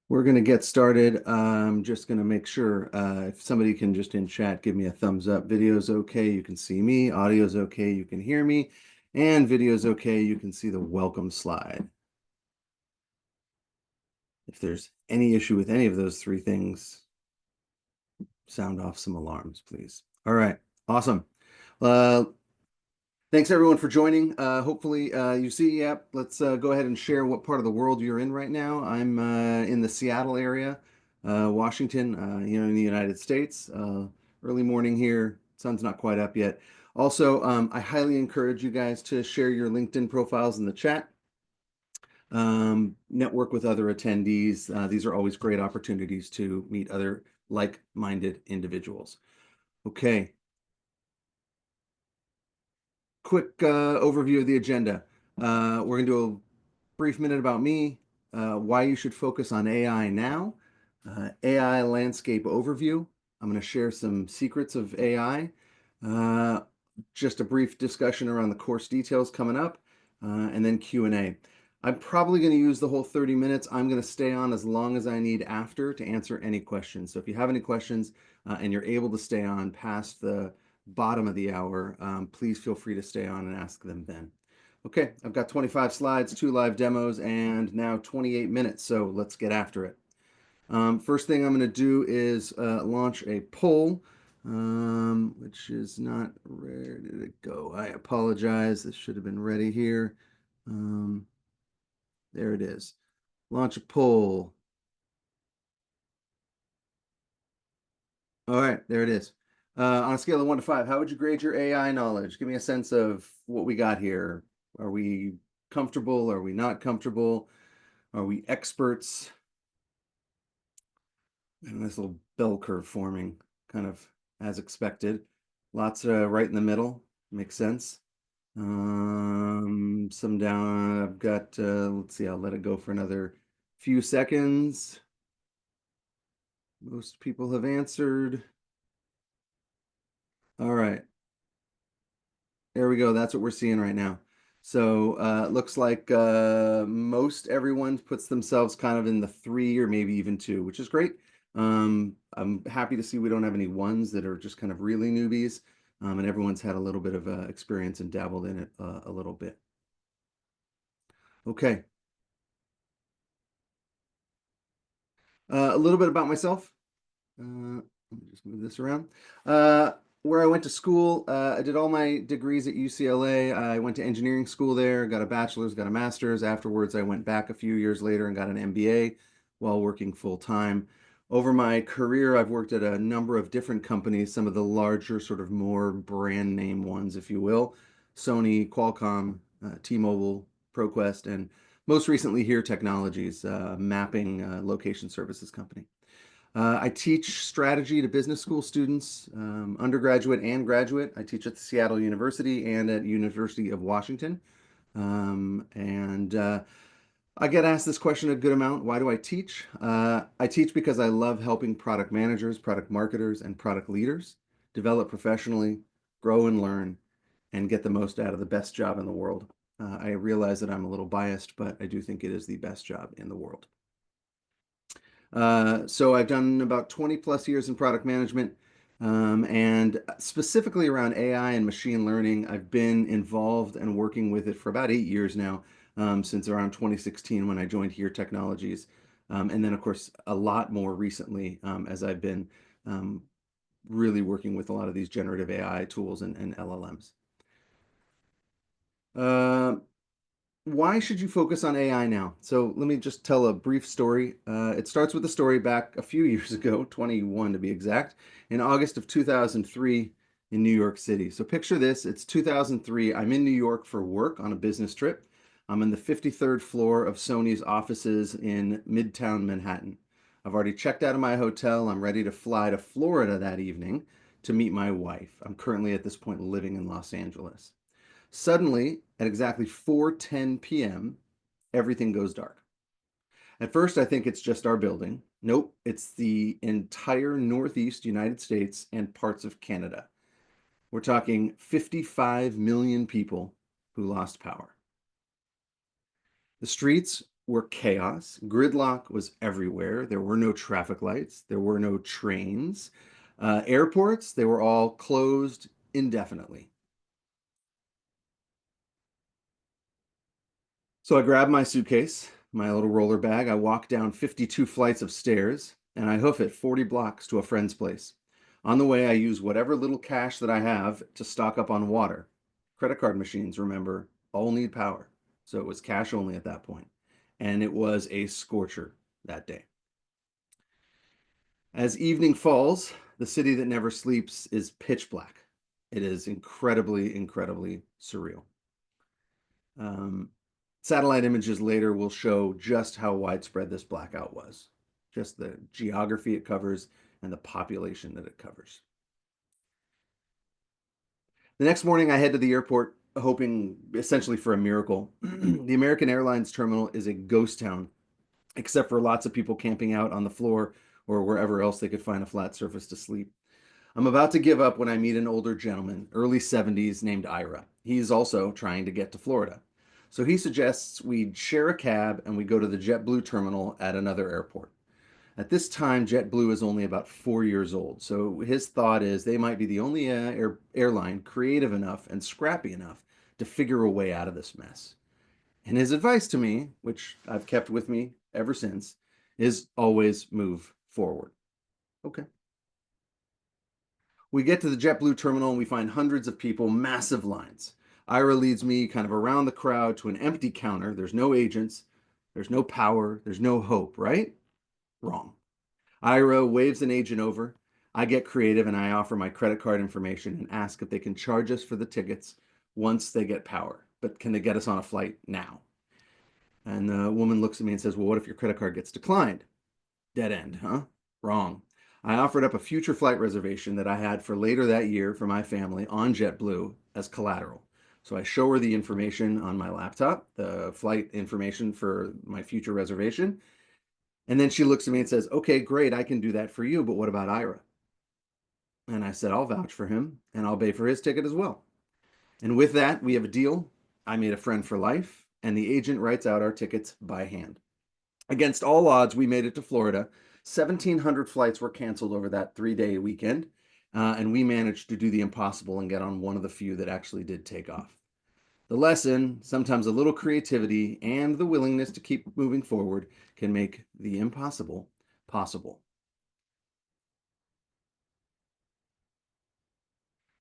We're going to get started. I'm just going to make sure if somebody can just in chat give me a thumbs up. Video's okay, you can see me. Audio's okay, you can hear me. And video's okay, you can see the welcome slide. If there's any issue with any of those three things, sound off some alarms, please. All right, awesome. Uh, Thanks everyone for joining. Hopefully you see, yep, let's go ahead and share what part of the world you're in right now. I'm in the Seattle area, Washington, here in the United States. Early morning here, sun's not quite up yet. Also, I highly encourage you guys to share your LinkedIn profiles in the chat. Network with other attendees. These are always great opportunities to meet other like-minded individuals. Okay, quick overview of the agenda. We're going to do a brief minute about me, why you should focus on AI now, AI landscape overview. I'm going to share some secrets of AI, uh, just a brief discussion around the course details coming up, and then Q&A. I'm probably going to use the whole 30 minutes. I'm going to stay on as long as I need after to answer any questions. So if you have any questions and you're able to stay on past the bottom of the hour, please feel free to stay on and ask them then. Okay, I've got 25 slides, 2 live demos, and now 28 minutes, so let's get after it. First thing I'm going to do is launch a poll, which is not, where did it go? I apologize, this should have been ready here. There it is. Launch a poll. All right, there it is. On a scale of 1 to 5, how would you grade your AI knowledge? Give me a sense of what we got here. Are we comfortable? Are we not comfortable? Are we experts? And this little bell curve forming, kind of as expected. Lots right in the middle. Makes sense. Some down. I've got, let's see, I'll let it go for another few seconds. Most people have answered. All right. There we go. That's what we're seeing right now. So it looks like most everyone puts themselves kind of in the 3 or maybe even 2, which is great. I'm happy to see we don't have any ones that are just kind of really newbies, and everyone's had a little bit of experience and dabbled in it a little bit. Okay. A little bit about myself. Let me just move this around. Where I went to school, I did all my degrees at UCLA. I went to engineering school there, got a bachelor's, got a master's. Afterwards, I went back a few years later and got an MBA while working full time. Over my career, I've worked at a number of different companies, some of the larger, sort of more brand name ones, if you will. Sony, Qualcomm, T-Mobile, ProQuest, and most recently here Technologies, mapping location services company. I teach strategy to business school students, undergraduate and graduate. I teach at the Seattle University and at University of Washington. And I get asked this question a good amount. Why do I teach? I teach because I love helping product managers, product marketers, and product leaders develop professionally, grow and learn, and get the most out of the best job in the world. I realize that I'm a little biased, but I do think it is the best job in the world. So I've done about 20 plus years in product management, and specifically around AI and machine learning. I've been involved and working with it for about 8 years now, since around 2016 when I joined Here Technologies. And then, of course, a lot more recently, as I've been really working with a lot of these generative AI tools and LLMs. Why should you focus on AI now? So let me just tell a brief story. It starts with a story back a few years ago, 21 to be exact, in August of 2003 in New York City. So picture this, it's 2003. I'm in New York for work on a business trip. I'm on the 53rd floor of Sony's offices in Midtown Manhattan. I've already checked out of my hotel. I'm ready to fly to Florida that evening to meet my wife. I'm currently at this point living in Los Angeles. Suddenly, at exactly 4:10 p.m., everything goes dark. At first, I think it's just our building. Nope, it's the entire Northeast United States and parts of Canada. We're talking 55 million people who lost power. The streets were chaos. Gridlock was everywhere. There were no traffic lights. There were no trains. Airports, they were all closed indefinitely. So I grab my suitcase, my little roller bag. I walk down 52 flights of stairs and I hoof it 40 blocks to a friend's place. On the way, I use whatever little cash that I have to stock up on water. Credit card machines, remember, all need power. So it was cash only at that point. And it was a scorcher that day. As evening falls, the city that never sleeps is pitch black. It is incredibly, incredibly surreal. Um, Satellite images later will show just how widespread this blackout was, just the geography it covers and the population that it covers. The next morning, I head to the airport, hoping essentially for a miracle. The American Airlines terminal is a ghost town, except for lots of people camping out on the floor or wherever else they could find a flat surface to sleep. I'm about to give up when I meet an older gentleman, early 70s, named Ira. He's also trying to get to Florida. So he suggests we share a cab and we go to the JetBlue terminal at another airport. At this time, JetBlue is only about 4 years old. So his thought is they might be the only airline creative enough and scrappy enough to figure a way out of this mess. And his advice to me, which I've kept with me ever since, is always move forward. Okay. We get to the JetBlue terminal and we find hundreds of people, massive lines. Ira leads me kind of around the crowd to an empty counter. There's no agents, there's no power, there's no hope, right? Wrong. Ira waves an agent over. I get creative and I offer my credit card information and ask if they can charge us for the tickets once they get power. But can they get us on a flight now? And the woman looks at me and says, well, what if your credit card gets declined? Dead end, huh? Wrong. I offered up a future flight reservation that I had for later that year for my family on JetBlue as collateral. So I show her the information on my laptop, the flight information for my future reservation. And then she looks at me and says, okay, great, I can do that for you, but what about Ira? And I said, I'll vouch for him and I'll pay for his ticket as well. And with that, we have a deal. I made a friend for life, and the agent writes out our tickets by hand. Against all odds, we made it to Florida. 1,700 flights were canceled over that 3-day weekend, and we managed to do the impossible and get on one of the few that actually did take off. The lesson, sometimes a little creativity and the willingness to keep moving forward can make the impossible possible.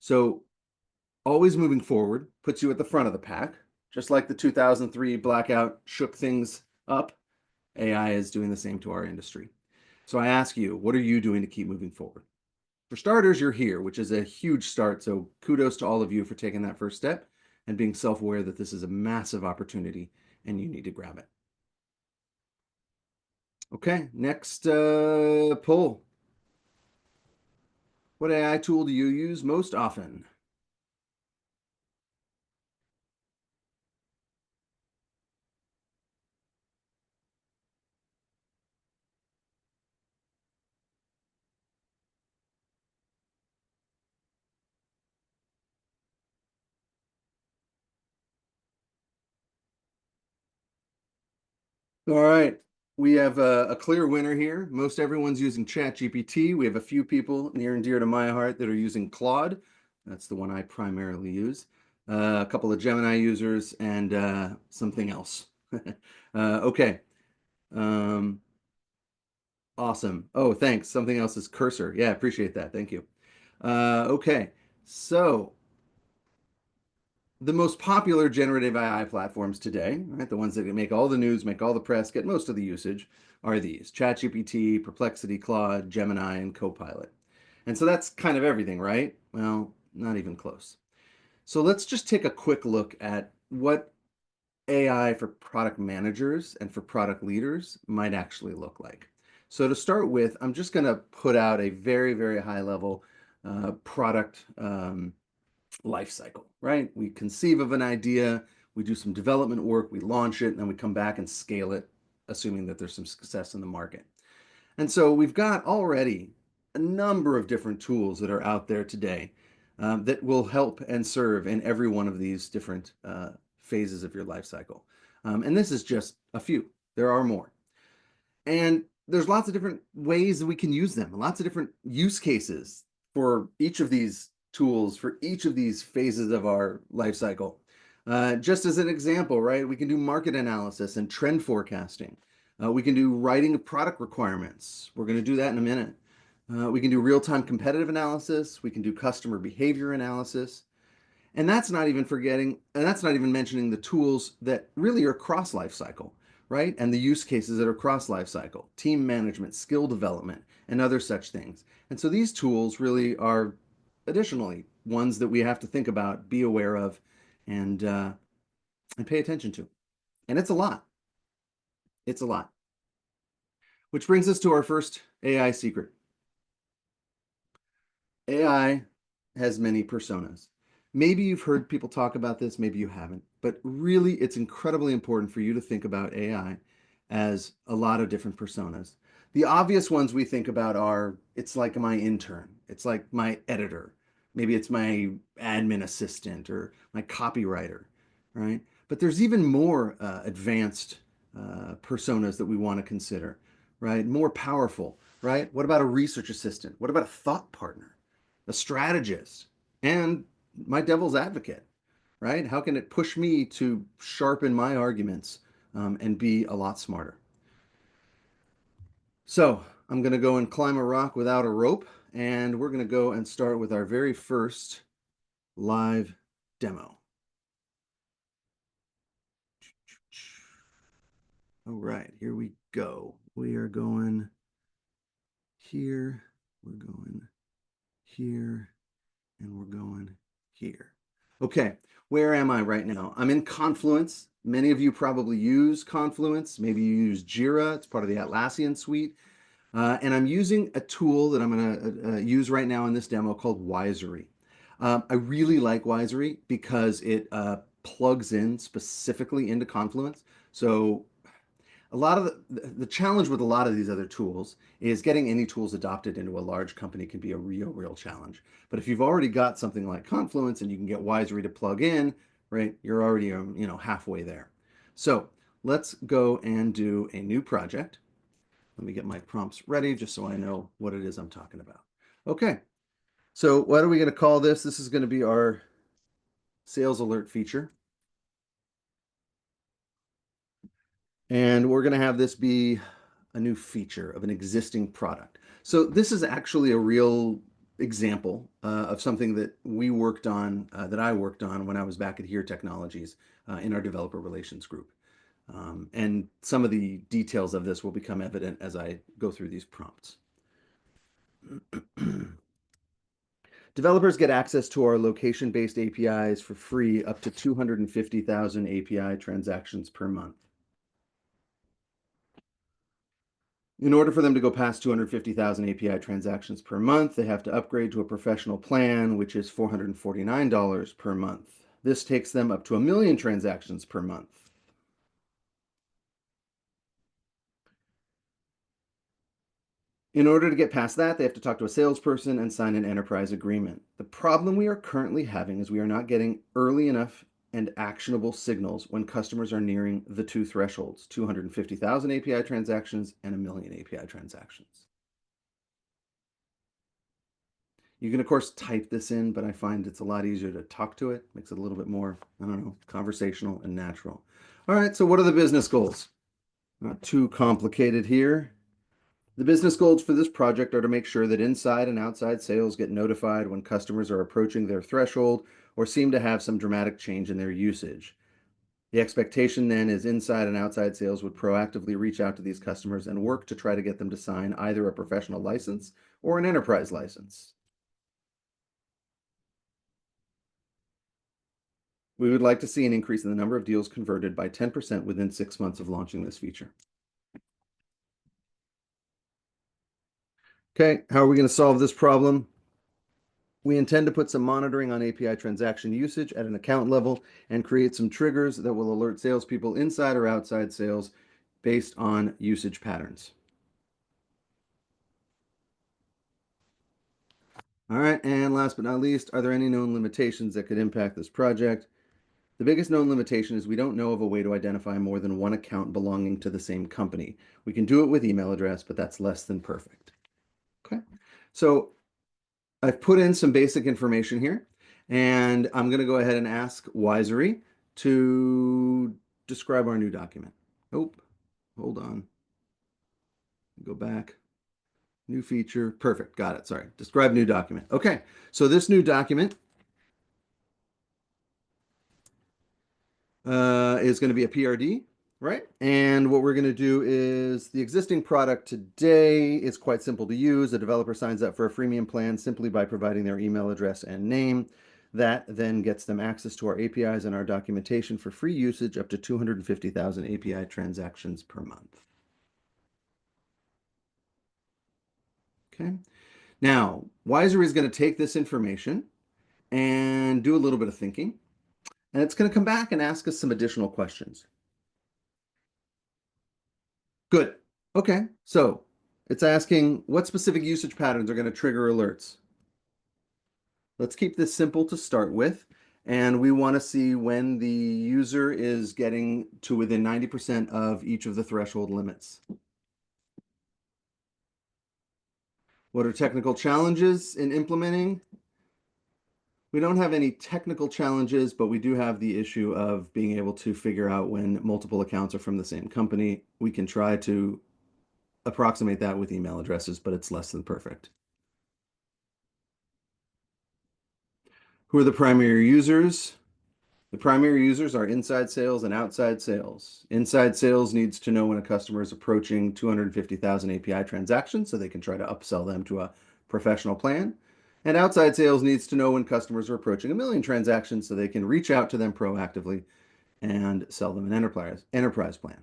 So, always moving forward puts you at the front of the pack. Just like the 2003 blackout shook things up, AI is doing the same to our industry. So I ask you, what are you doing to keep moving forward? For starters, you're here, which is a huge start. So kudos to all of you for taking that first step and being self-aware that this is a massive opportunity and you need to grab it. Okay, next poll. What AI tool do you use most often? All right. We have a clear winner here. Most everyone's using ChatGPT. We have a few people near and dear to my heart that are using Claude. That's the one I primarily use. A couple of Gemini users and something else. Okay. Um, awesome. Oh, thanks. Something else is Cursor. Yeah, appreciate that. Thank you. Okay. So the most popular generative AI platforms today, right, the ones that make all the news, make all the press, get most of the usage, are these: ChatGPT, Perplexity, Claude, Gemini, and Copilot. And so that's kind of everything, right? Well, not even close. So let's just take a quick look at what AI for product managers and for product leaders might actually look like. So to start with, I'm just going to put out a very, very high level product life cycle, right? We conceive of an idea, we do some development work, we launch it, and then we come back and scale it, assuming that there's some success in the market. And so we've got already a number of different tools that are out there today that will help and serve in every one of these different phases of your life cycle. And this is just a few. There are more. And there's lots of different ways that we can use them, lots of different use cases for each of these tools, for each of these phases of our life cycle. Just as an example, right, we can do market analysis and trend forecasting. We can do writing of product requirements. We're going to do that in a minute. We can do real-time competitive analysis. We can do customer behavior analysis. And that's not even mentioning the tools that really are cross life cycle, right? And the use cases that are cross life cycle, team management, skill development, and other such things. And so these tools really are additionally ones that we have to think about, be aware of, and pay attention to. And it's a lot. It's a lot. Which brings us to our first AI secret. AI has many personas. Maybe you've heard people talk about this, maybe you haven't, but really it's incredibly important for you to think about AI as a lot of different personas. The obvious ones we think about are it's like my intern, it's like my editor, maybe it's my admin assistant or my copywriter, right? But there's even more advanced personas that we want to consider, right? More powerful, right? What about a research assistant? What about a thought partner? A strategist, and my devil's advocate, right? How can it push me to sharpen my arguments and be a lot smarter? So I'm going to go and climb a rock without a rope, and we're going to go and start with our very first live demo. All right, here we go. We are going here, we're going here, and we're going here. Okay, where am I right now? I'm in Confluence. Many of you probably use Confluence. Maybe you use Jira. It's part of the Atlassian suite. And I'm using a tool that I'm going to use right now in this demo called Wisery. I really like Wisery because it plugs in specifically into Confluence. So a lot of the challenge with a lot of these other tools is getting any tools adopted into a large company can be a real challenge. But if you've already got something like Confluence and you can get Wisery to plug in, right, you're already halfway there. So let's go and do a new project. Let me get my prompts ready just so I know what it is I'm talking about. Okay, so what are we going to call this? This is going to be our sales alert feature. And we're going to have this be a new feature of an existing product. So this is actually a real example of something that we worked on, that I worked on when I was back at Here Technologies in our developer relations group. And some of the details of this will become evident as I go through these prompts. Developers get access to our location-based APIs for free up to 250,000 API transactions per month. In order for them to go past 250,000 API transactions per month, they have to upgrade to a professional plan, which is $449 per month. This takes them up to 1 million transactions per month. In order to get past that, they have to talk to a salesperson and sign an enterprise agreement. The problem we are currently having is we are not getting early enough and actionable signals when customers are nearing the two thresholds, 250,000 API transactions and 1 million API transactions. You can, of course, type this in, but I find it's a lot easier to talk to it. Makes it a little bit more, I don't know, conversational and natural. All right, so what are the business goals? Not too complicated here. The business goals for this project are to make sure that inside and outside sales get notified when customers are approaching their threshold or seem to have some dramatic change in their usage. The expectation then is inside and outside sales would proactively reach out to these customers and work to try to get them to sign either a professional license or an enterprise license. We would like to see an increase in the number of deals converted by 10% within 6 months of launching this feature. Okay, how are we going to solve this problem? We intend to put some monitoring on API transaction usage at an account level and create some triggers that will alert salespeople inside or outside sales based on usage patterns. All right, and last but not least, are there any known limitations that could impact this project? The biggest known limitation is we don't know of a way to identify more than one account belonging to the same company. We can do it with email address, but that's less than perfect. Okay. So I've put in some basic information here, and I'm going to go ahead and ask Wisery to describe our new document. Oh, hold on. Go back. New feature. Perfect. Got it. Sorry. Describe new document. Okay. So this new document is going to be a PRD, right? And what we're going to do is the existing product today is quite simple to use. A developer signs up for a freemium plan simply by providing their email address and name. That then gets them access to our APIs and our documentation for free usage up to 250,000 API transactions per month. Okay. Now, Wisery is going to take this information and do a little bit of thinking, and it's going to come back and ask us some additional questions. Good. Okay. So it's asking what specific usage patterns are going to trigger alerts. Let's keep this simple to start with. And we want to see when the user is getting to within 90% of each of the threshold limits. What are technical challenges in implementing? We don't have any technical challenges, but we do have the issue of being able to figure out when multiple accounts are from the same company. We can try to approximate that with email addresses, but it's less than perfect. Who are the primary users? The primary users are inside sales and outside sales. Inside sales needs to know when a customer is approaching 250,000 API transactions so they can try to upsell them to a professional plan. And outside sales needs to know when customers are approaching 1 million transactions so they can reach out to them proactively and sell them an enterprise plan.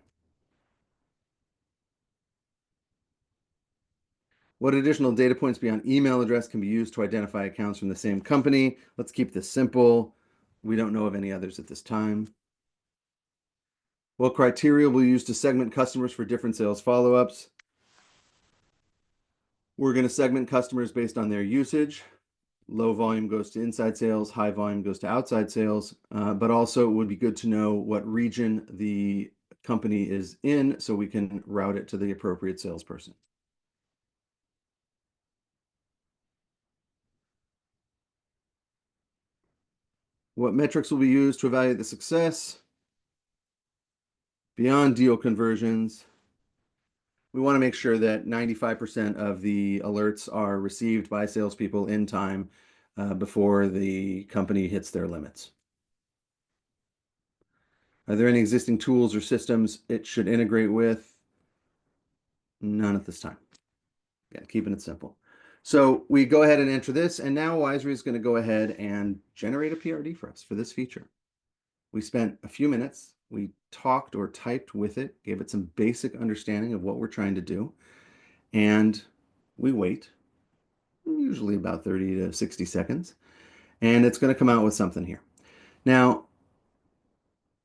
What additional data points beyond email address can be used to identify accounts from the same company? Let's keep this simple. We don't know of any others at this time. What criteria will we use to segment customers for different sales follow-ups? We're going to segment customers based on their usage. Low volume goes to inside sales, high volume goes to outside sales, but also it would be good to know what region the company is in so we can route it to the appropriate salesperson. What metrics will be used to evaluate the success? Beyond deal conversions, we want to make sure that 95% of the alerts are received by salespeople in time before the company hits their limits. Are there any existing tools or systems it should integrate with? None at this time. Yeah, keeping it simple. So we go ahead and enter this, and now Wisery is going to go ahead and generate a PRD for us for this feature. We spent a few minutes, we talked or typed with it, gave it some basic understanding of what we're trying to do, and we wait, usually about 30 to 60 seconds, and it's going to come out with something here. Now,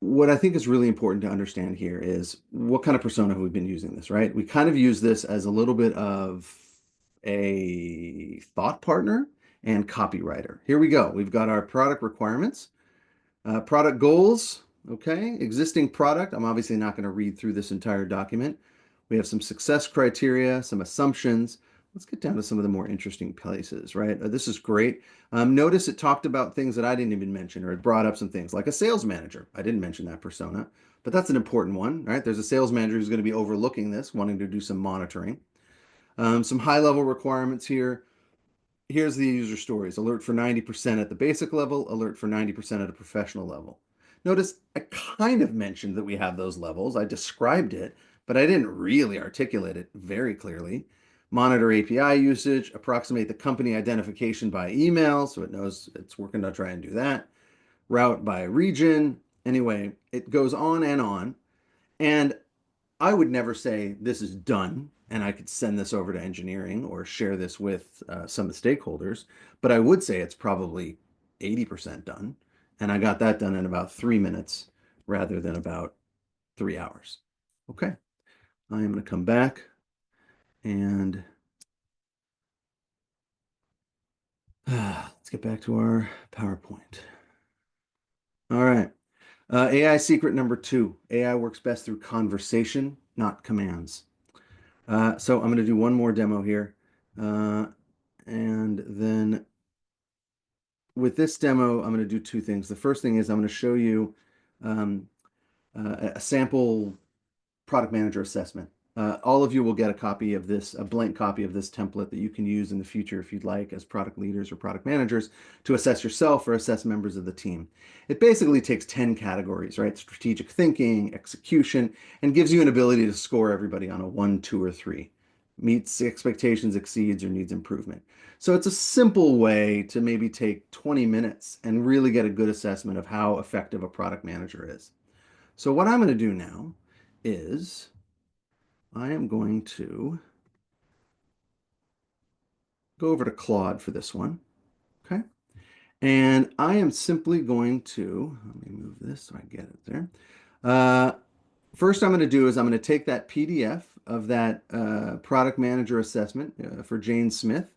what I think is really important to understand here is what kind of persona have we been using this, right? We kind of use this as a little bit of a thought partner and copywriter. Here we go. We've got our product requirements, product goals, okay, existing product. I'm obviously not going to read through this entire document. We have some success criteria, some assumptions. Let's get down to some of the more interesting places, right? This is great. Notice it talked about things that I didn't even mention, or it brought up some things like a sales manager. I didn't mention that persona, but that's an important one, right? There's a sales manager who's going to be overlooking this, wanting to do some monitoring. Some high-level requirements here. Here's the user stories. Alert for 90% at the basic level, alert for 90% at a professional level. Notice I kind of mentioned that we have those levels. I described it, but I didn't really articulate it very clearly. Monitor API usage, approximate the company identification by email, so it knows it's working to try and do that. Route by region. Anyway, it goes on and on. And I would never say this is done and I could send this over to engineering or share this with some stakeholders, but I would say it's probably 80% done. And I got that done in about 3 minutes rather than about 3 hours. Okay, I am going to come back and let's get back to our PowerPoint. All right. AI secret number two, AI works best through conversation, not commands. So I'm going to do one more demo here. Uh, and then with this demo, I'm going to do two things. The first thing is I'm going to show you um, a sample product manager assessment. All of you will get a copy of this, a blank copy of this template that you can use in the future if you'd like as product leaders or product managers to assess yourself or assess members of the team. It basically takes 10 categories, right? Strategic thinking, execution, and gives you an ability to score everybody on a one, two, or three. Meets expectations, exceeds, or needs improvement. So it's a simple way to maybe take 20 minutes and really get a good assessment of how effective a product manager is. So what I'm going to do now is I am going to go over to Claude for this one. Okay. And I am simply going to, let me move this so I get it there. Uh, First, I'm going to do is I'm going to take that PDF of that product manager assessment for Jane Smith,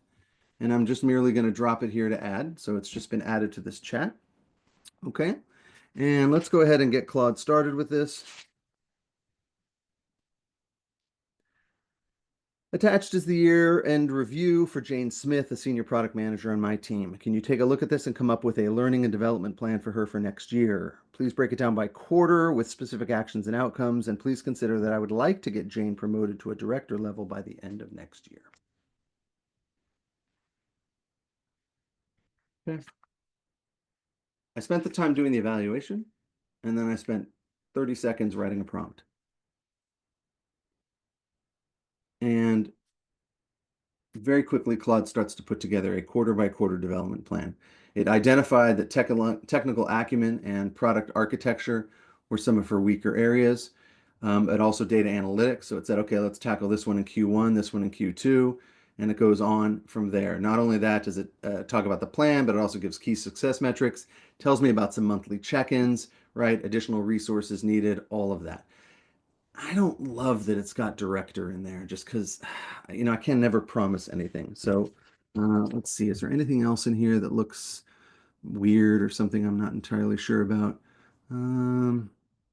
and I'm just merely going to drop it here to add. So it's just been added to this chat. Okay. And let's go ahead and get Claude started with this. Attached is the year-end review for Jane Smith, a senior product manager on my team. Can you take a look at this and come up with a learning and development plan for her for next year? Please break it down by quarter with specific actions and outcomes, and please consider that I would like to get Jane promoted to a director level by the end of next year. Okay. I spent the time doing the evaluation, and then I spent 30 seconds writing a prompt. And very quickly, Claude starts to put together a quarter by quarter development plan. It identified that technical acumen and product architecture were some of her weaker areas. It also data analytics. So it said, okay, let's tackle this one in Q1, this one in Q2, and it goes on from there. Not only that does it talk about the plan, but it also gives key success metrics, tells me about some monthly check-ins, right? Additional resources needed, all of that. I don't love that it's got director in there just because, I can never promise anything. So let's see, is there anything else in here that looks weird or something I'm not entirely sure about? Nah,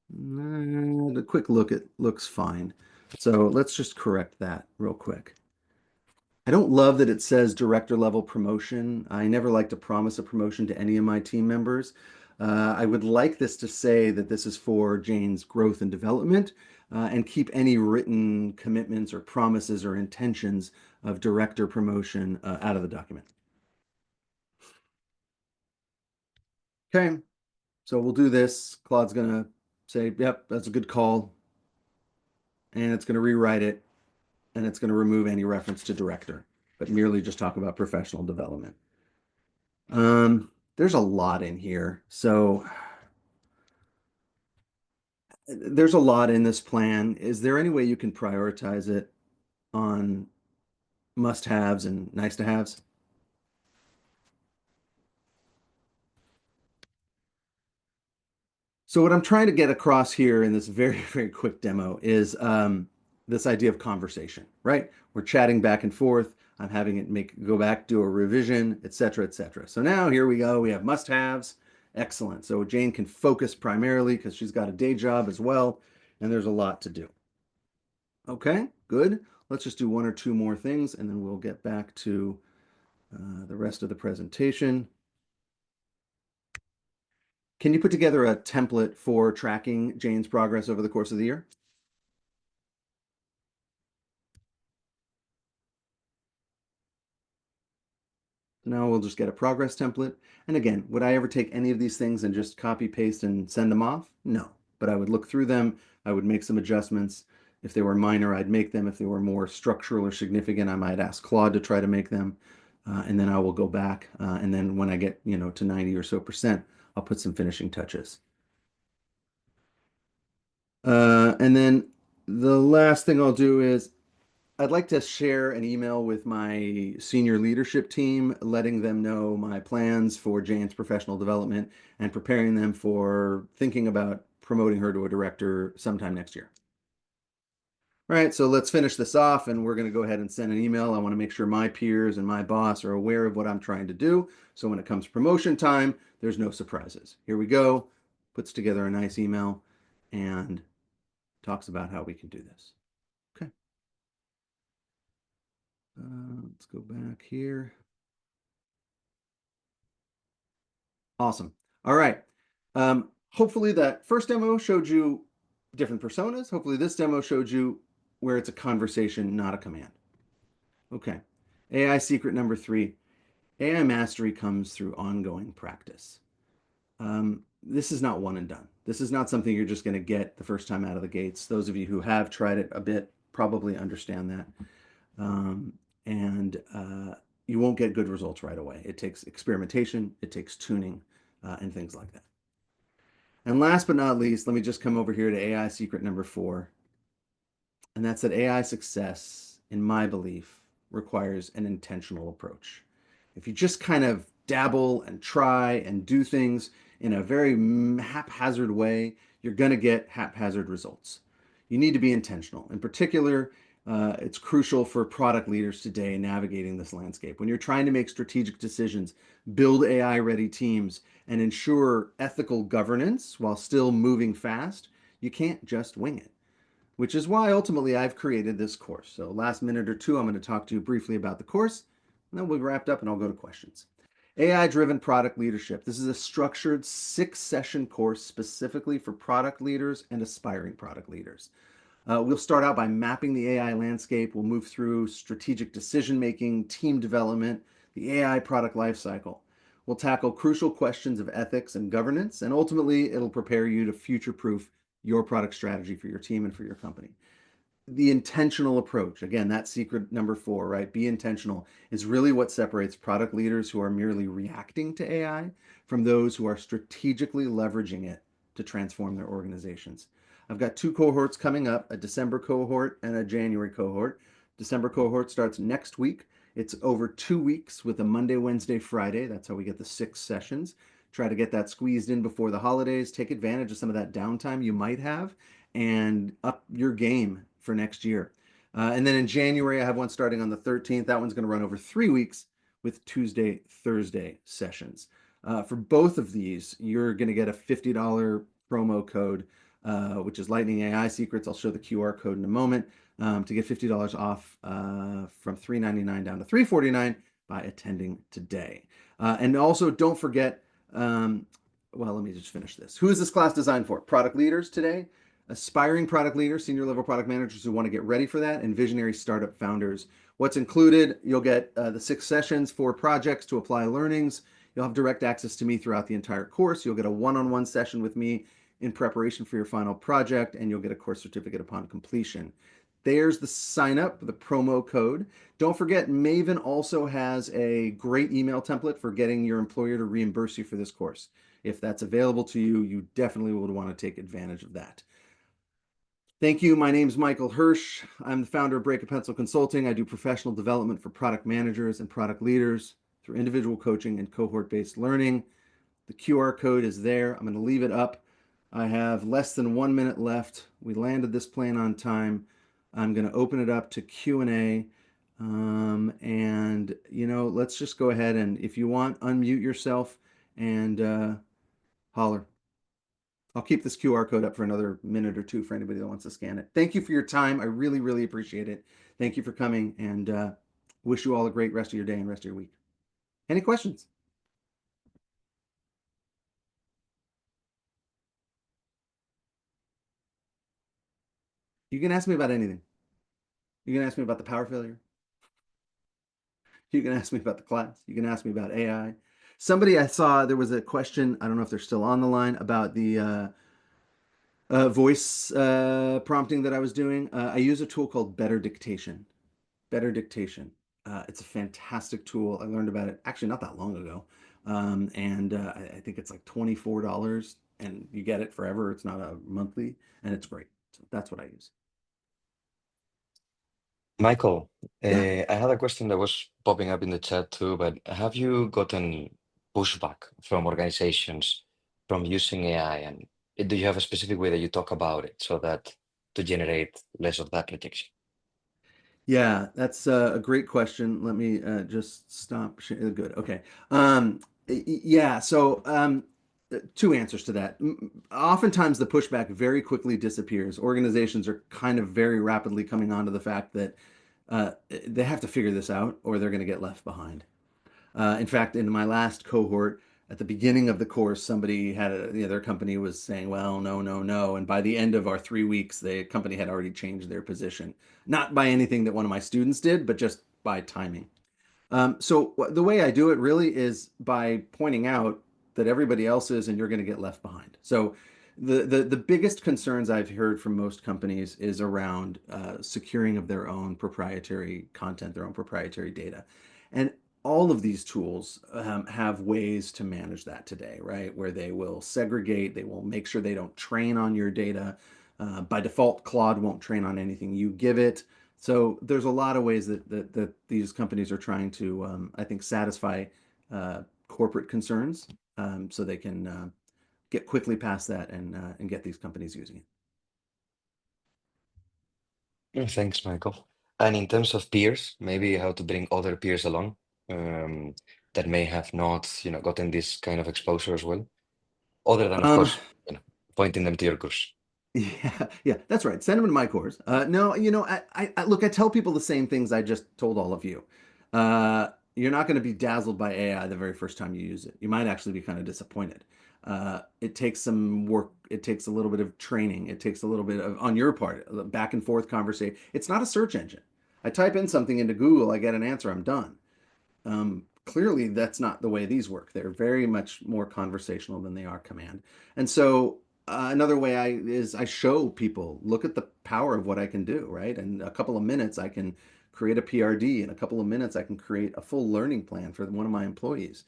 the quick look, it looks fine. So let's just correct that real quick. I don't love that it says director level promotion. I never like to promise a promotion to any of my team members. I would like this to say that this is for Jane's growth and development and keep any written commitments or promises or intentions of director promotion out of the document. Okay, so we'll do this. Claude's going to say, yep, that's a good call. And it's going to rewrite it and it's going to remove any reference to director, but merely just talk about professional development. There's a lot in here. So there's a lot in this plan. Is there any way you can prioritize it on must-haves and nice-to-haves? So what I'm trying to get across here in this very, very quick demo is this idea of conversation, right? We're chatting back and forth. I'm having it go back, do a revision, et cetera, et cetera. So now here we go. We have must-haves. Excellent. So Jane can focus primarily because she's got a day job as well, and there's a lot to do. Okay, good. Let's just do one or two more things, and then we'll get back to the rest of the presentation. Can you put together a template for tracking Jane's progress over the course of the year? Now we'll just get a progress template. And again, would I ever take any of these things and just copy, paste, and send them off? No, but I would look through them. I would make some adjustments. If they were minor, I'd make them. If they were more structural or significant, I might ask Claude to try to make them. And then I will go back. And then when I get, to 90 or so percent, I'll put some finishing touches. And then the last thing I'll do is I'd like to share an email with my senior leadership team, letting them know my plans for Jane's professional development and preparing them for thinking about promoting her to a director sometime next year. All right, so let's finish this off and we're going to go ahead and send an email. I want to make sure my peers and my boss are aware of what I'm trying to do. So when it comes promotion time, there's no surprises. Here we go. puts together a nice email and talks about how we can do this. Okay, let's go back here. Awesome. All right. Hopefully that first demo showed you different personas. Hopefully this demo showed you where it's a conversation, not a command. Okay. AI secret number 3. AI mastery comes through ongoing practice. This is not one and done. This is not something you're just going to get the first time out of the gates. Those of you who have tried it a bit probably understand that. Um, and you won't get good results right away. It takes experimentation, it takes tuning, and things like that. And last but not least, let me just come over here to AI secret number 4. And that's that AI success, in my belief, requires an intentional approach. If you just kind of dabble and try and do things in a very haphazard way, you're going to get haphazard results. You need to be intentional. In particular, it's crucial for product leaders today navigating this landscape. When you're trying to make strategic decisions, build AI ready teams, and ensure ethical governance while still moving fast, you can't just wing it, which is why ultimately I've created this course. So last minute or two, I'm going to talk to you briefly about the course, and then we'll be wrapped up and I'll go to questions. AI-driven product leadership. This is a structured 6-session course specifically for product leaders and aspiring product leaders. We'll start out by mapping the AI landscape. We'll move through strategic decision-making, team development, the AI product lifecycle. We'll tackle crucial questions of ethics and governance, and ultimately it'll prepare you to future-proof your product strategy for your team and for your company. The intentional approach, again, that's secret number 4, right? Be intentional, is really what separates product leaders who are merely reacting to AI from those who are strategically leveraging it to transform their organizations. I've got 2 cohorts coming up, a December cohort and a January cohort. December cohort starts next week. It's over 2 weeks with a Monday, Wednesday, Friday. That's how we get the 6 sessions. Try to get that squeezed in before the holidays. Take advantage of some of that downtime you might have and up your game for next year. And then in January, I have one starting on the 13th. That one's going to run over 3 weeks with Tuesday, Thursday sessions. For both of these, you're going to get a $50 promo code, which is Lightning AI Secrets. I'll show the QR code in a moment to get $50 off from $3.99 down to $3.49 by attending today. And also, don't forget, well, let me just finish this. Who is this class designed for? Product leaders today, aspiring product leaders, senior level product managers who want to get ready for that, and visionary startup founders. What's included? You'll get the 6 sessions, 4 projects to apply learnings. You'll have direct access to me throughout the entire course. You'll get a one-on-one session with me in preparation for your final project, and you'll get a course certificate upon completion. There's the sign up, the promo code. Don't forget, Maven also has a great email template for getting your employer to reimburse you for this course. If that's available to you, you definitely would want to take advantage of that. Thank you. My name is Michael Hirsch. I'm the founder of Break a Pencil Consulting. I do professional development for product managers and product leaders through individual coaching and cohort-based learning. The QR code is there. I'm going to leave it up. I have less than 1 minute left. We landed this plane on time. I'm going to open it up to Q&A. And, let's just go ahead and, if you want, unmute yourself and holler. I'll keep this QR code up for another minute or two for anybody that wants to scan it. Thank you for your time. I really, really appreciate it. Thank you for coming, and wish you all a great rest of your day and rest of your week. Any questions? You can ask me about anything. You can ask me about the power failure. You can ask me about the class. You can ask me about AI. Somebody I saw, there was a question, I don't know if they're still on the line, about the voice prompting that I was doing. I use a tool called Better Dictation. Better Dictation. It's a fantastic tool. I learned about it actually not that long ago. And I think it's like $24 and you get it forever. It's not a monthly and it's great. So that's what I use. Michael, Yeah. I had a question that was popping up in the chat too, but have you gotten pushback from organizations from using AI? And do you have a specific way that you talk about it so that to generate less of that rejection? Yeah, that's a great question. Let me just stop. Good. Okay. Yeah. So Two answers to that. Oftentimes, the pushback very quickly disappears. Organizations are kind of very rapidly coming onto the fact that they have to figure this out or they're going to get left behind. In fact, in my last cohort, at the beginning of the course, somebody had their company was saying, "Well, no, no, no," and by the end of our 3 weeks, the company had already changed their position, not by anything that one of my students did, but just by timing. So the way I do it really is by pointing out that everybody else is, and you're going to get left behind. So the biggest concerns I've heard from most companies is around securing of their own proprietary content, their own proprietary data, and all of these tools have ways to manage that today, right? Where they will segregate, they will make sure they don't train on your data. By default, Claude won't train on anything you give it. So there's a lot of ways that these companies are trying to, I think, satisfy corporate concerns, so they can get quickly past that and get these companies using it. Thanks, Michael. And in terms of peers, maybe how to bring other peers along um, that may have not, gotten this kind of exposure as well, other than, of Um, course, pointing them to your course. Yeah, yeah, that's right. Send them to my course. No, look, I tell people the same things I just told all of you. You're not going to be dazzled by AI the very first time you use it. You might actually be kind of disappointed. It takes some work. It takes a little bit of training. It takes a little bit of, on your part, back and forth conversation. It's not a search engine. I type in something into Google, I get an answer, I'm done. Clearly, that's not the way these work. They're very much more conversational than they are command. And so, another way I show people, look at the power of what I can do, right? In a couple of minutes, I can create a PRD. In a couple of minutes, I can create a full learning plan for one of my employees.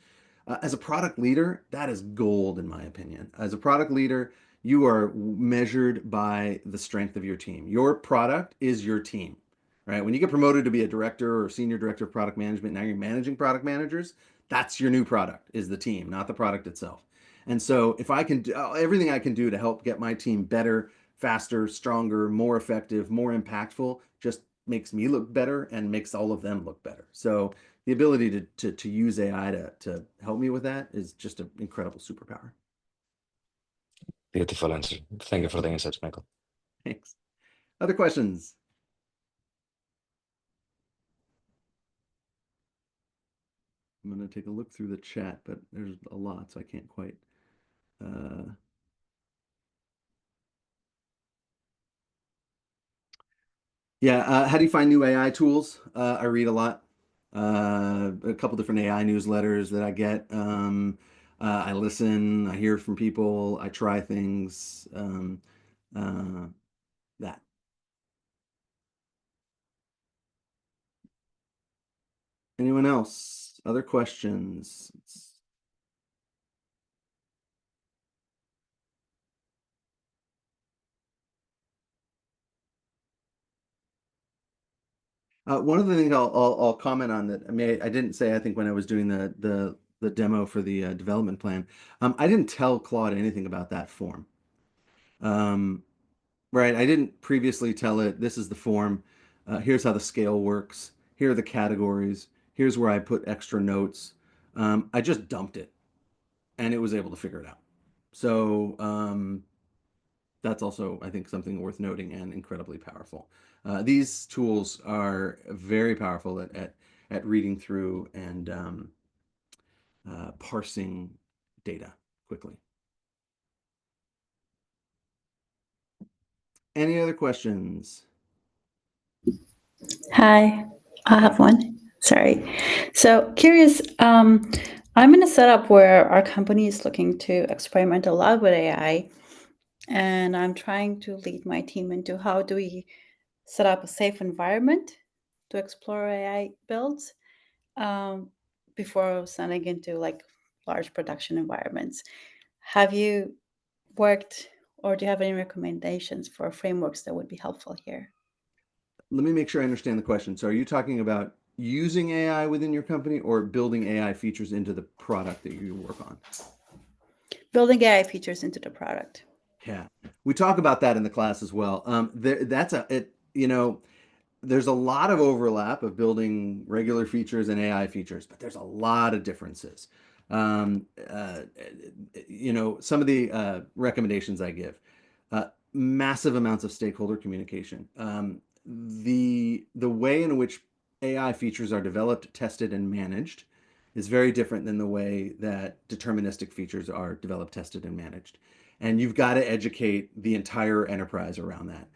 As a product leader, that is gold, in my opinion. As a product leader, you are measured by the strength of your team. Your product is your team, right? When you get promoted to be a director or senior director of product management, now you're managing product managers. That's your new product, is the team, not the product itself. And so, if I can do everything I can do to help get my team better, faster, stronger, more effective, more impactful, just makes me look better and makes all of them look better. So, the ability to use AI to help me with that is just an incredible superpower. Beautiful answer. Thank you for the insights, Michael. Thanks. Other questions? I'm going to take a look through the chat, but there's a lot, so I can't quite. Uh, yeah, how do you find new AI tools? I read a lot. A couple different AI newsletters that I get. I listen, I hear from people, I try things. Uh, that. Anyone else? Other questions? One of the things I'll comment on that I didn't say, I think, when I was doing the demo for the development plan, I didn't tell Claude anything about that form. Um, right, I didn't previously tell it this is the form. Here's how the scale works. Here are the categories. Here's where I put extra notes. I just dumped it, and it was able to figure it out. So that's also, I think, something worth noting and incredibly powerful. These tools are very powerful at reading through and parsing data quickly. Any other questions? Hi, I have one. Sorry. So curious, I'm in a setup where our company is looking to experiment a lot with AI, and I'm trying to lead my team into how do we set up a safe environment to explore AI builds um, before sending into like large production environments. Have you worked or do you have any recommendations for frameworks that would be helpful here? Let me make sure I understand the question. So, are you talking about using AI within your company or building AI features into the product that you work on? Building AI features into the product. Yeah, we talk about that in the class as well. That's a it. There's a lot of overlap of building regular features and AI features, but there's a lot of differences. Um, uh, some of the recommendations I give, massive amounts of stakeholder communication. The way in which AI features are developed, tested, and managed is very different than the way that deterministic features are developed, tested, and managed. And you've got to educate the entire enterprise around that.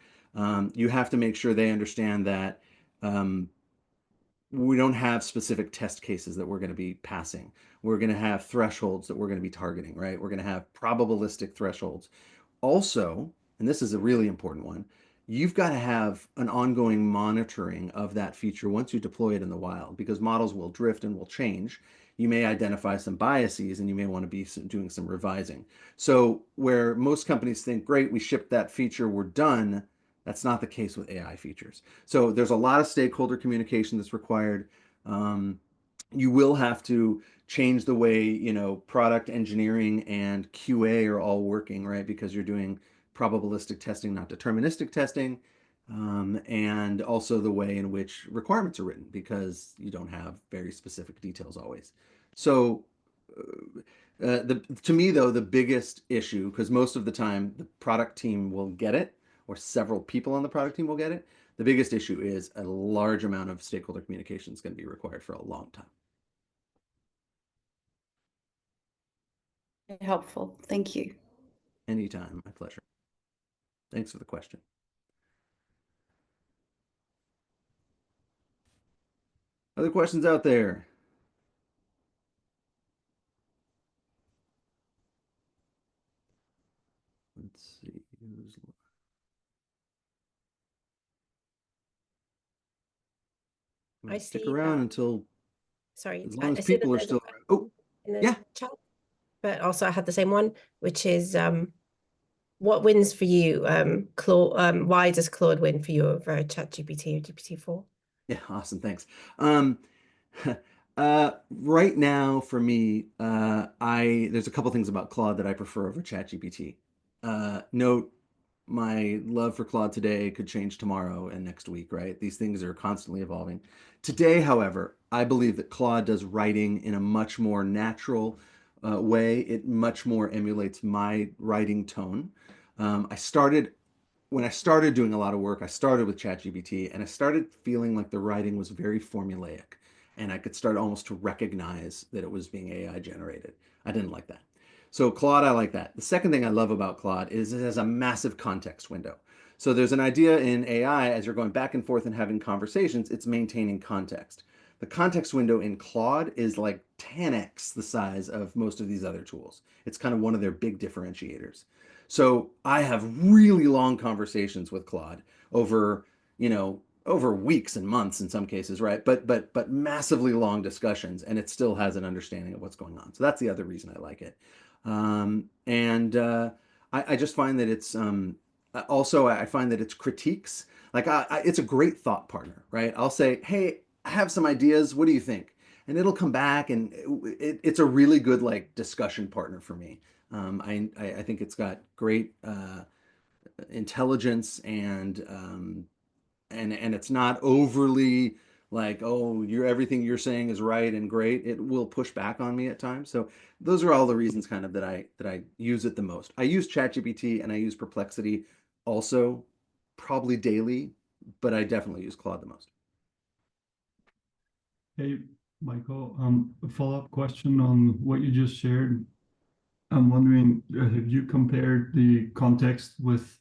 You have to make sure they understand that um, we don't have specific test cases that we're going to be passing. We're going to have thresholds that we're going to be targeting, right? We're going to have probabilistic thresholds. Also, and this is a really important one, you've got to have an ongoing monitoring of that feature once you deploy it in the wild, because models will drift and will change. You may identify some biases and you may want to be doing some revising. So, where most companies think, great, we shipped that feature, we're done, that's not the case with AI features. So, there's a lot of stakeholder communication that's required. Um, you will have to change the way product engineering and QA are all working, right? Because you're doing probabilistic testing, not deterministic testing, and also the way in which requirements are written, because you don't have very specific details always. So, to me though, the biggest issue, because most of the time the product team will get it, or several people on the product team will get it. The biggest issue is a large amount of stakeholder communication is going to be required for a long time. Helpful. Thank you. Anytime, my pleasure. Thanks for the question. Other questions out there? Let's see. I Stick see around that. until, Sorry, as long as I see that people are there's a still around. Oh, in the yeah. chat, but also I had the same one, which is what wins for you? Claude, why does Claude win for you over ChatGPT or GPT-4? Yeah, awesome. Thanks. Um, right now, for me, I there's a couple things about Claude that I prefer over ChatGPT. Note, my love for Claude today could change tomorrow and next week, right? These things are constantly evolving. Today, however, I believe that Claude does writing in a much more natural way. It much more emulates my writing tone. I started When I started doing a lot of work, I started with ChatGPT and I started feeling like the writing was very formulaic and I could start almost to recognize that it was being AI generated. I didn't like that. So Claude, I like that. The second thing I love about Claude is it has a massive context window. So there's an idea in AI as you're going back and forth and having conversations, it's maintaining context. The context window in Claude is like 10x the size of most of these other tools. It's kind of one of their big differentiators. So I have really long conversations with Claude over, over weeks and months in some cases, right? But massively long discussions, and it still has an understanding of what's going on. So that's the other reason I like it. And I just find that it's also I find that it's critiques. Like it's a great thought partner, right? I'll say, hey, I have some ideas. What do you think? And it'll come back, and it's a really good like discussion partner for me. I think it's got great intelligence and it's not overly like, oh, everything you're saying is right and great. It will push back on me at times. So those are all the reasons kind of that I use it the most. I use ChatGPT and I use Perplexity also probably daily, but I definitely use Claude the most. Hey, Michael, a follow-up question on what you just shared. I'm wondering, have you compared the context with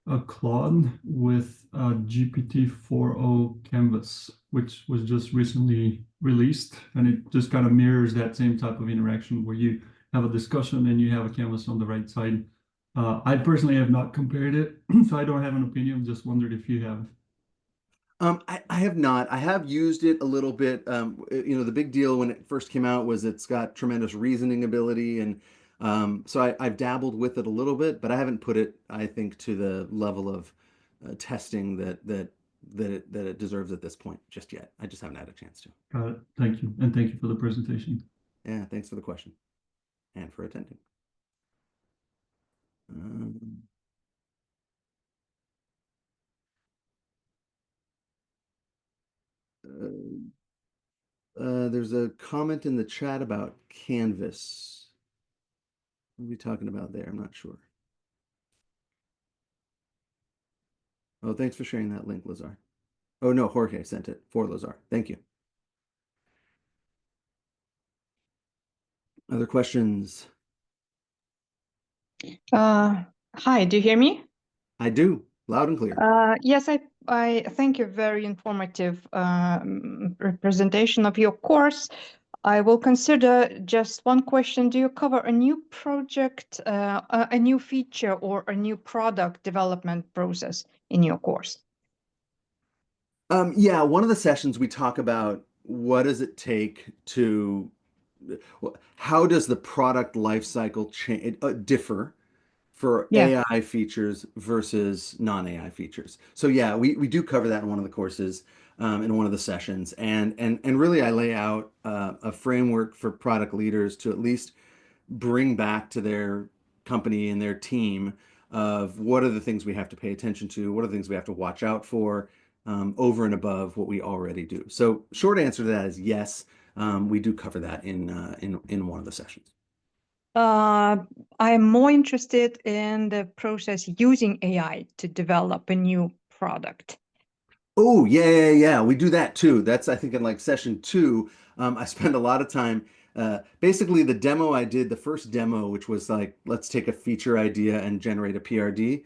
a Claude with a GPT-4o Canvas, which was just recently released, and it just kind of mirrors that same type of interaction where you have a discussion and you have a canvas on the right side. I personally have not compared it, so I don't have an opinion. Just wondered if you have. I have not. I have used it a little bit. The big deal when it first came out was it's got tremendous reasoning ability, and so I've dabbled with it a little bit, but I haven't put it, I think, to the level of testing that it deserves at this point just yet. I just haven't had a chance to. Got it. Thank you, and thank you for the presentation. Yeah, thanks for the question and for attending. Um, there's a comment in the chat about Canvas. What are we talking about there? I'm not sure. Oh, thanks for sharing that link, Lazar. Oh, no, Jorge sent it for Lazar. Thank you. Other questions? Hi, do you hear me? I do, loud and clear. Yes, I thank you. Very informative representation of your course. I will consider just one question. Do you cover a new project, a new feature, or a new product development process in your course? Yeah, one of the sessions we talk about what does it take to, how does the product lifecycle differ for Yeah. AI features versus non-AI features. So yeah, we do cover that in one of the courses, in one of the sessions, and really I lay out a framework for product leaders to at least bring back to their company and their team of what are the things we have to pay attention to, what are the things we have to watch out for, over and above what we already do. So short answer to that is yes, we do cover that in one of the sessions. I'm more interested in the process using AI to develop a new product. Oh, yeah. We do that too. That's, I think, in like session two. I spend a lot of time. Basically, the demo I did, the first demo, which was like, let's take a feature idea and generate a PRD.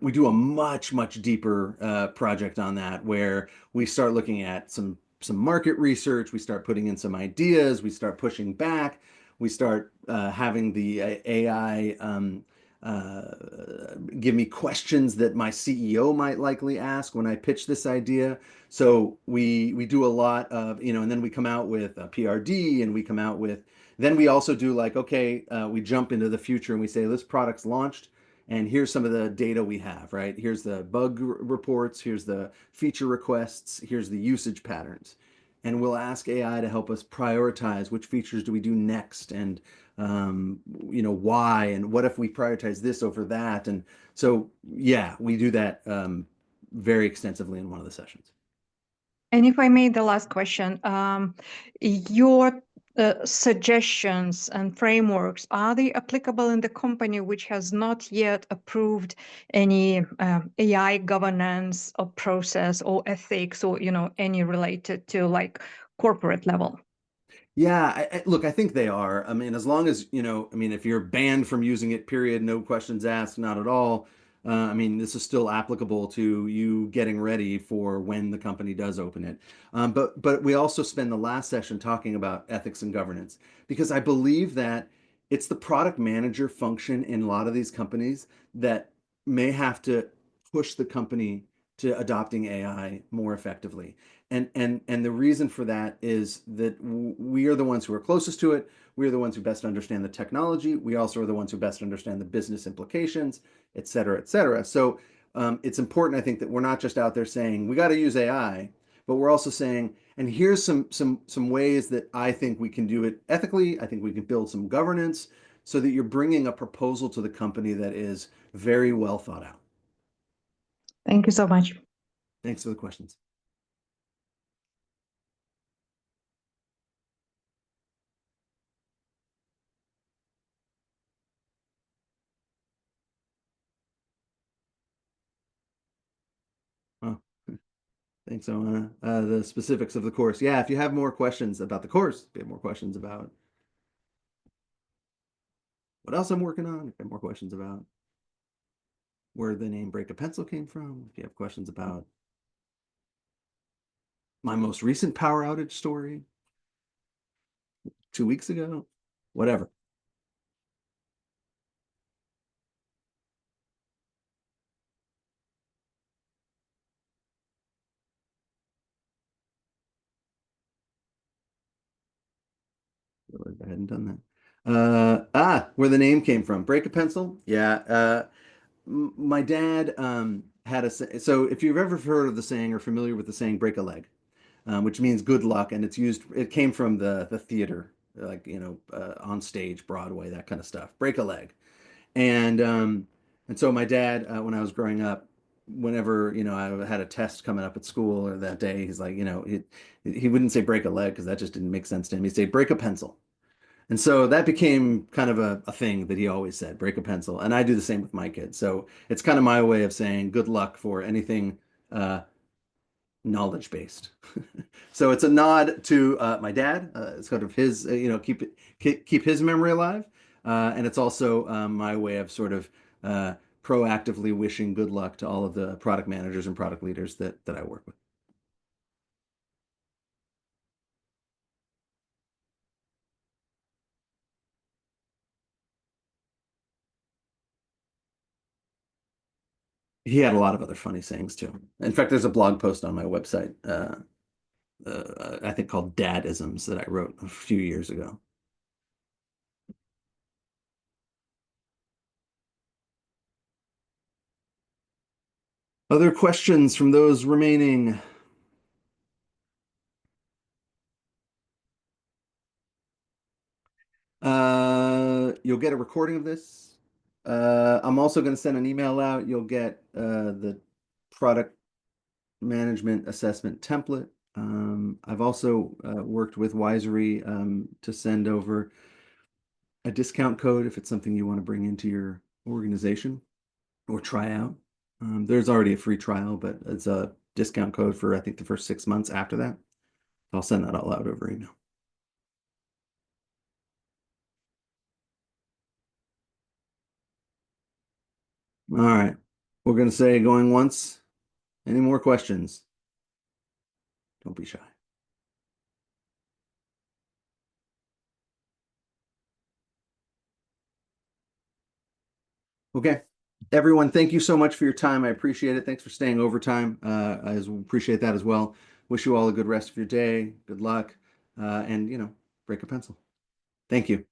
We do a much deeper project on that where we start looking at some market research. We start putting in some ideas. We start pushing back. We start having the AI give me questions that my CEO might likely ask when I pitch this idea. So we do a lot of, and then we come out with a PRD and we come out with, then we also do like, okay, we jump into the future and we say, this product's launched and here's some of the data we have, right? Here's the bug reports, here's the feature requests, here's the usage patterns. And we'll ask AI to help us prioritize which features do we do next and why, and what if we prioritize this over that. And so, yeah, we do that very extensively in one of the sessions. And if I may, the last question, your suggestions and frameworks, are they applicable in the company which has not yet approved any AI governance or process or ethics or, any related to like corporate level? Yeah, look, I think they are. I mean, as long as, if you're banned from using it, period, no questions asked, not at all. I mean, this is still applicable to you getting ready for when the company does open it. But we also spend the last session talking about ethics and governance because I believe that it's the product manager function in a lot of these companies that may have to push the company to adopting AI more effectively. And the reason for that is that we are the ones who are closest to it. We are the ones who best understand the technology. We also are the ones who best understand the business implications, et cetera, et cetera. So it's important, I think, that we're not just out there saying we got to use AI, but we're also saying, and here's some ways that I think we can do it ethically. I think we can build some governance so that you're bringing a proposal to the company that is very well thought out. Thank you so much. Thanks for the questions. Oh, thanks, Oana. The specifics of the course. Yeah, if you have more questions about the course, if you have more questions about what else I'm working on, if you have more questions about where the name Break a Pencil came from, if you have questions about my most recent power outage story 2 weeks ago, whatever. I hadn't done that. Where the name came from. Break a Pencil? Yeah. My dad had so if you've ever heard of the saying or familiar with the saying break a leg, which means good luck, and it came from the theater, like, on stage, Broadway, that kind of stuff. Break a leg. And so my dad, when I was growing up, whenever, I had a test coming up at school or that day, he's like, he wouldn't say break a leg because that just didn't make sense to him. He'd say break a pencil. And so that became kind of a thing that he always said, break a pencil. And I do the same with my kids. So it's kind of my way of saying good luck for anything knowledge based. So it's a nod to my dad. It's kind of his, keep his memory alive. And it's also my way of sort of proactively wishing good luck to all of the product managers and product leaders that I work with. He had a lot of other funny sayings too. In fact, there's a blog post on my website, I think called Dadisms that I wrote a few years ago. Other questions from those remaining? You'll get a recording of this. I'm also going to send an email out. You'll get the product management assessment template. I've also worked with Wisery to send over a discount code if it's something you want to bring into your organization or try out. There's already a free trial, but it's a discount code for, I think, the first 6 months after that. I'll send that all out over email. All right. We're going to say going once. Any more questions? Don't be shy. Okay. Everyone, thank you so much for your time. I appreciate it. Thanks for staying overtime. I appreciate that as well. Wish you all a good rest of your day. Good luck. And, break a pencil. Thank you.